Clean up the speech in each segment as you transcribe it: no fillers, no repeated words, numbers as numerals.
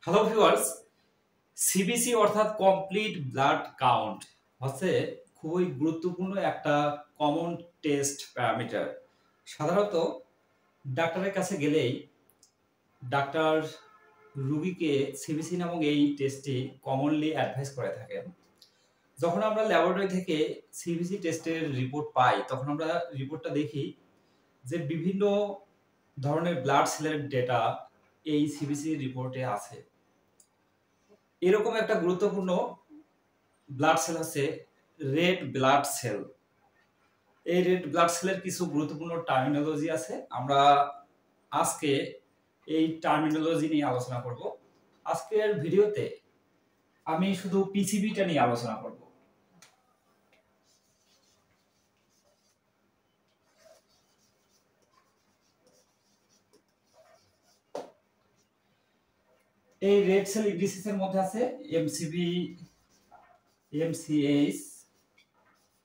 Hello viewers, CBC অর্থাৎ complete blood count হচ্ছে খুবই গুরুত্বপূর্ণ একটা কমন টেস্ট প্যারামিটার। সাধারণত ডাক্তারের কাছে গেলেই ডাক্তার রোগীকে সিবিসি নামক এই টেস্টটি কমনলি অ্যাডভাইস করে থাকেন। যখন আমরা ল্যাবরেটরি থেকে সিবিসি টেস্টের রিপোর্ট পাই, তখন আমরা রিপোর্টটা দেখি যে বিভিন্ন ধরনের ব্লাড সেলের ডেটা এই সিবিসি রিপোর্টে আছে। এরকম একটা গুরুত্বপূর্ণ ব্লাড সেল হচ্ছে রেড ব্লাড সেল। এই রেড ব্লাড সেলের কিছু গুরুত্বপূর্ণ টার্মিনোলজি আছে। আমরা আজকে এই টার্মিনোলজি নিয়ে আলোচনা করব। আজকের ভিডিওতে আমি শুধু পিসিবিটা নিয়ে আলোচনা করব। এই রেড সেল ইন্ডিসিস এর মধ্যে আছে এমসিবি, এমসিএইচ,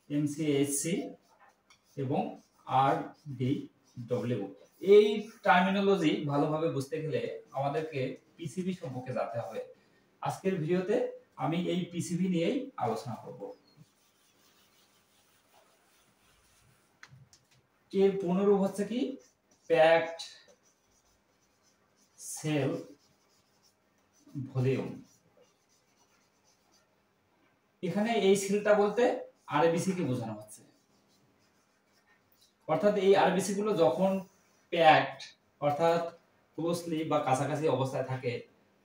এমসিএইচসি এবং আরডিডব্লিউ। এই টার্মিনোলজি ভালোভাবে বুঝতে গেলে আমাদেরকে পিসিবি সম্পর্কে জানতে হবে। আজকের ভিডিওতে আমি এই পিসিবি নিয়েই আলোচনা করব। এর পুনরূপ হচ্ছে কি প্যাকড সেল ভলিউম। এখানে এই সেলটা বলতে আরবিসি কে বোঝানো হচ্ছে। অর্থাৎ এই আরবিসি গুলো যখন প্যাকড অর্থাৎ ক্লোজলি বা কাছাকাছি অবস্থায় থাকে,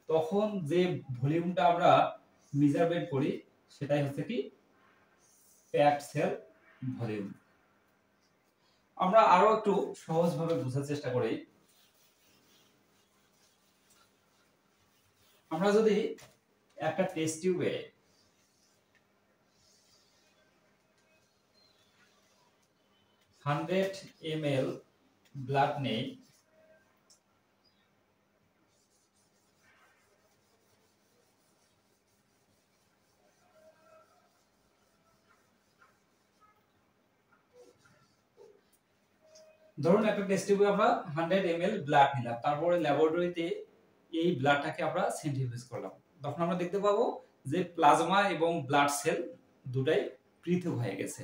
তখন যে ভলিউমটা আমরা মেজারমেন্ট করি সেটাই হচ্ছে কি প্যাকড সেল ভলিউম। আমরা আরো একটু সহজভাবে বোঝার চেষ্টা করি। আমরা যদি একটা টেস্ট টিউবে 100 ml ব্লাড নেই, ধরুন একটা টেস্ট টিউবে আমরা 100 ml ব্লাড নিলাম, তারপরে ল্যাবরেটরিতে এই ব্লাডটাকে আমরা সেন্ট্রিফিউজ করলাম। তখন আমরা দেখতে পাবো যে প্লাজমা এবং ব্লাড সেল দুটাই পৃথক হয়ে গেছে।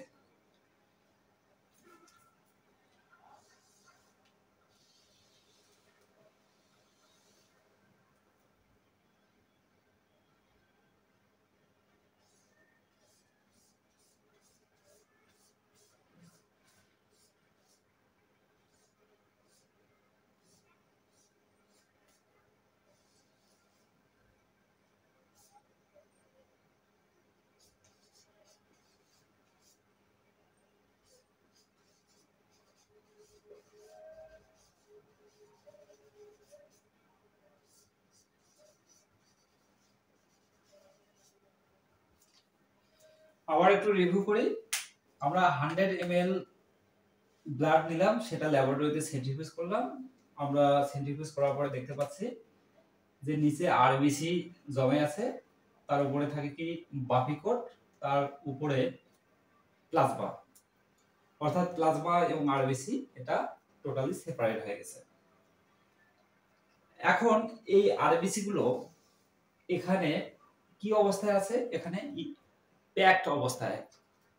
আবার একটু রিভিউ করি। আমরা 100 ml ব্লাড নিলাম, সেটা ল্যাবরেটরিতে সেন্ট্রিফিউজ করলাম। আমরা সেন্ট্রিফিউজ করার পরে দেখতে পাচ্ছি যে নিচে আরবিসি জমে আছে, তার উপরে থাকে কি বাফি কোট, তার উপরে প্লাজমা। অর্থাৎ প্লাজমা এবং আরবিসি এটা টোটালি সেপারেট হয়ে গেছে। এখন এই আরবিসি গুলো এখানে কি অবস্থায় আছে? এখানে প্যাকড অবস্থায়,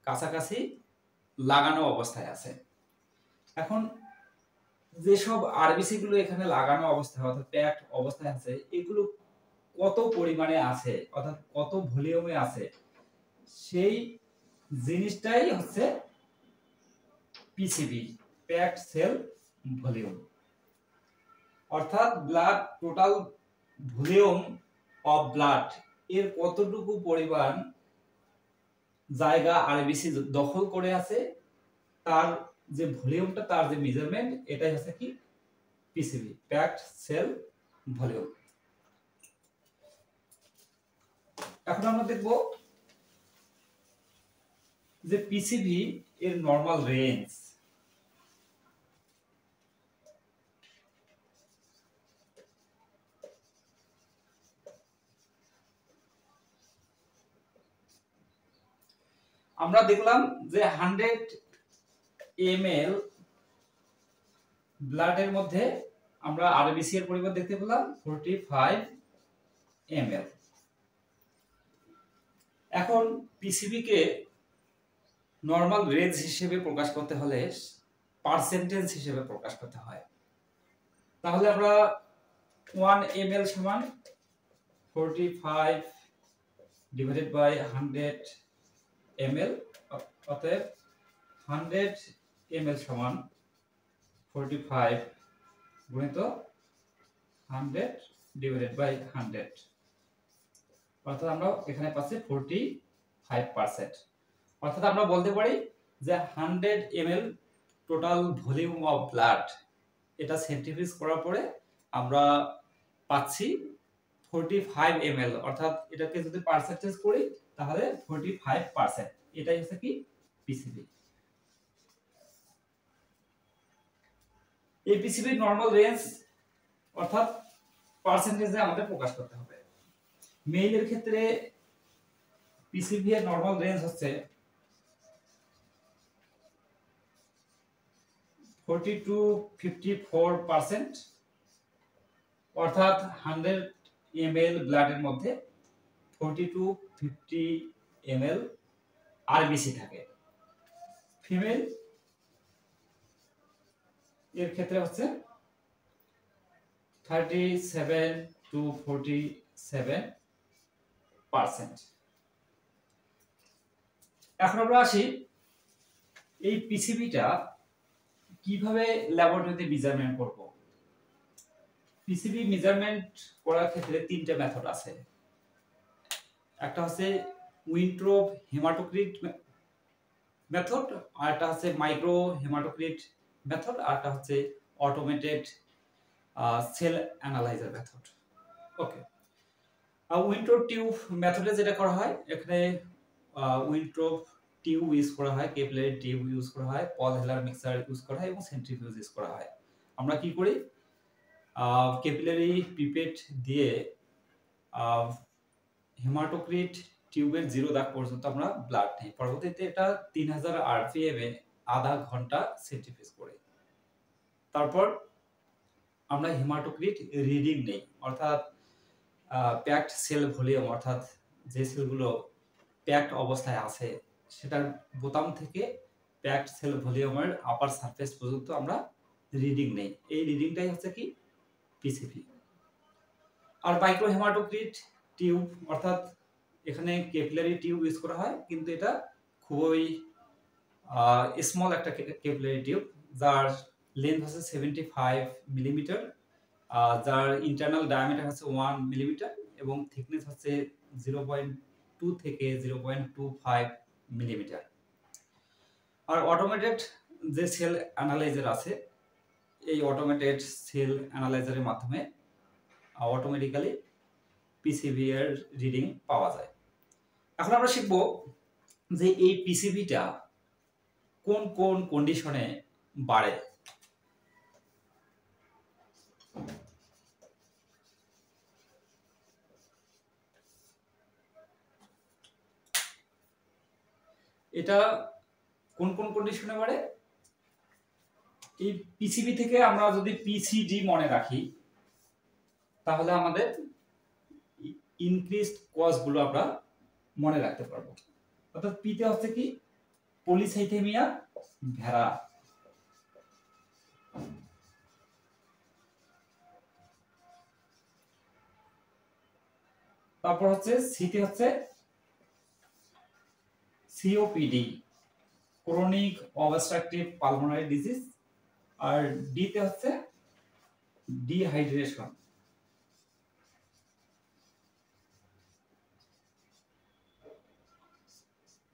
কাছাকাছি লাগানো অবস্থায় আছে। এখন যেসব আরবিসি গুলো এখানে লাগানো অবস্থায় অর্থাৎ প্যাকড অবস্থায় আছে, এগুলো কত পরিমাণে আছে অর্থাৎ কত ভলিউমে আছে, সেই জিনিসটাই হচ্ছে পিসিবি, প্যাকড সেল ভলিউম। অর্থাৎ blood total volume of blood এর কতটুকু পরিমাণ জায়গা আরবিসি দখল করে আছে, তার যে ভলিউমটা, তার যে মেজারমেন্ট, এটাই হচ্ছে কি পিসিবি, প্যাকড সেল ভলিউম। এখন আমরা দেখব যে পিসিবি এর নরমাল রেঞ্জ। আমরা দেখলাম যে 100 ml ব্লাডের মধ্যে আমরা আরবিসি এর পরিমাণ দেখতে পেলাম 45 ml। এখন পিসিবি কে নরমাল রেঞ্জ হিসেবে প্রকাশ করতে হলে পার্সেন্টেজ হিসেবে প্রকাশ করতে হয়। তাহলে আমরা 1 ml সমান 45 ডিভাইডেড বাই 100 ml, অতএব 100 ml সমান 45 গুণিত 100 ডিভাইডেড বাই 100, অর্থাৎ আমরা এখানে পাচ্ছি 45%। অর্থাৎ আমরা বলতে পারি যে 100 ml total volume of blood, এটা সেন্ট্রিফিউজ করার পরে আমরা পাচ্ছি 45 ml, অর্থাৎ এটাকে যদি পার্সেন্টেজ করি তাহলে 45%। এটাই হচ্ছে কি পিসিবি। এই পিসিবির নরমাল রেঞ্জ অর্থাৎ পার্সেন্টেজে আমাদের প্রকাশ করতে হবে। মেইলের ক্ষেত্রে পিসিবি এর নরমাল রেঞ্জ হচ্ছে 40 to 54%, অর্থাৎ 100 ml ব্লাডের মধ্যে 40 to 50 ml আরবিসি থাকে। ফিমেল এর ক্ষেত্রে হচ্ছে 37 to 47%। এখন আমরা আসি এই পিসিবিটা কিভাবে ল্যাবরেটরিতে মেজারমেন্ট করব। পিসিবি মেজারমেন্ট করার ক্ষেত্রে তিনটা মেথড আছে। একটা হচ্ছে উইন্ট্রোপ হেমাটোক্রিট মেথড, আর একটা হচ্ছে মাইক্রো হেমাটোক্রিট মেথড, আর একটা হচ্ছে অটোমেটেড সেল অ্যানালাইজার মেথড। ওকে, উইন্ট্রোপ টিউব মেথডে যেটা করা হয়, এখানে উইন্ট্রোপ টিউব ইউজ করা হয়, ক্যাপিলারি টিউব ইউজ করা হয়, পল হেলার মিক্সার ইউজ করা হয় এবং সেন্ট্রিফিউজ ইউজ করা হয়। আমরা কি করি, ক্যাপিলারি পিপেট দিয়ে হেমাটোক্রিট টিউবের 0 দাগ পর্যন্ত আমরা ব্লাড নেই। পরবর্তীতে এটা 3000 আরপিএম এ আধা ঘন্টা সেন্ট্রিফিউজ করি। তারপর আমরা হেমাটোক্রিট রিডিং নেই, অর্থাৎ প্যাকড সেল ভলিউম, অর্থাৎ যে সেলগুলো প্যাকড অবস্থায় আছে সেটার বোতাম থেকে প্যাকড সেল ভলিউমের আপার সারফেস পর্যন্ত আমরা রিডিং নেই। এই রিডিংটাই হচ্ছে কি পিসিবি। আর মাইক্রো হেমাটোক্রিট টিউব, অর্থাৎ এখানে ক্যাপিলারি টিউব ইউজ করা হয়, কিন্তু এটা খুবই স্মল একটা ক্যাপিলারি টিউব, যার লেন্থ হচ্ছে 75 মিলিমিটার, যার ইন্টারনাল ডায়ামিটার হচ্ছে 1 মিলিমিটার এবং থিকনেস হচ্ছে 0.2 থেকে 0.25 মিলিমিটার। আর অটোমেটেড যে সেল অ্যানালাইজার আছে, এই অটোমেটেড সেল অ্যানালাইজারের মাধ্যমে অটোমেটিক্যালি পিসিবি এর রিডিং পাওয়া যায়। এখন আমরা শিখব যে এই পিসিবিটা কোন কোন কন্ডিশনে বাড়ে। এটা কোন কোন কন্ডিশনে বাড়ে? এই পিসিবি থেকে আমরা যদি পিসিডি মনে রাখি তাহলে আমাদের ইনক্রিজড কজ গুলো আমরা মনে রাখতে পারবো। অর্থাৎ পিতে হচ্ছে কি পলিসাইথেমিয়া ভেরা, তারপর হচ্ছে সিতে হচ্ছে COPD chronic obstructive pulmonary disease, আর ডিতে হচ্ছে ডিহাইড্রেশন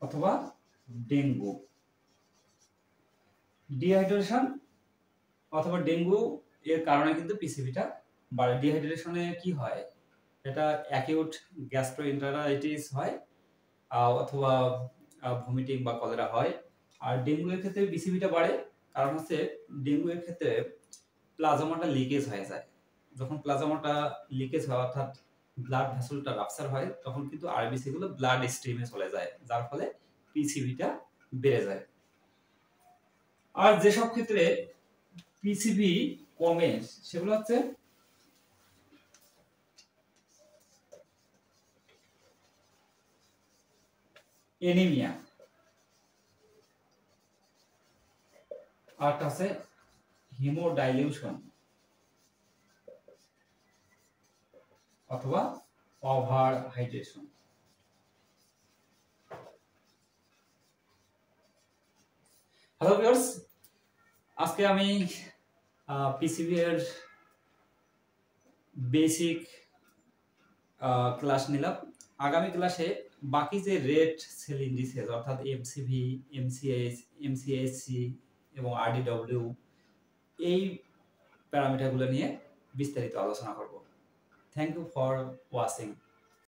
অথবা ডেঙ্গু। ডিহাইড্রেশন অথবা ডেঙ্গু এর কারণে কিন্তু পিসিবিটা বাড়ে। ডিহাইড্রেশনে কি হয়, এটা অ্যাকিউট গ্যাস্ট্রোএন্টারাইটিস হয় অথবা ভমিটিং বা কলেরা হয়। আর ডেঙ্গু এর ক্ষেত্রে পিসিবিটা বাড়ে কারণ হচ্ছে ডেঙ্গু এর ক্ষেত্রে প্লাজমাটা লিকেজ হয়ে যায়। যখন প্লাজমাটা লিকেজ হয় অর্থাৎ ব্লাড ভেসেলটা রাপচার হয়, তখন কিন্তু আরবিসি গুলো ব্লাড স্ট্রিমে চলে যায়, যার ফলে পিসিবিটা বেড়ে যায়। আর যেসব ক্ষেত্রে পিসিবি কমে সেগুলো হচ্ছে এনিমিয়া, আরেকটা আছে হিমোডাইলিউশন অথবা ওভার হাইড্রেশন। হ্যালো ভিউয়ার্স, আজকে আমি পিসিবি এর বেসিক ক্লাস নিলাম। আগামী ক্লাসে বাকি যে রেট সেল ইন্ডিসেস অর্থাৎ এমসিভি, এমসিএস, এমসিএসসি এবং আরডিডব্লিউ এই প্যারামিটারগুলো নিয়ে বিস্তারিত আলোচনা করব। Thank you for watching.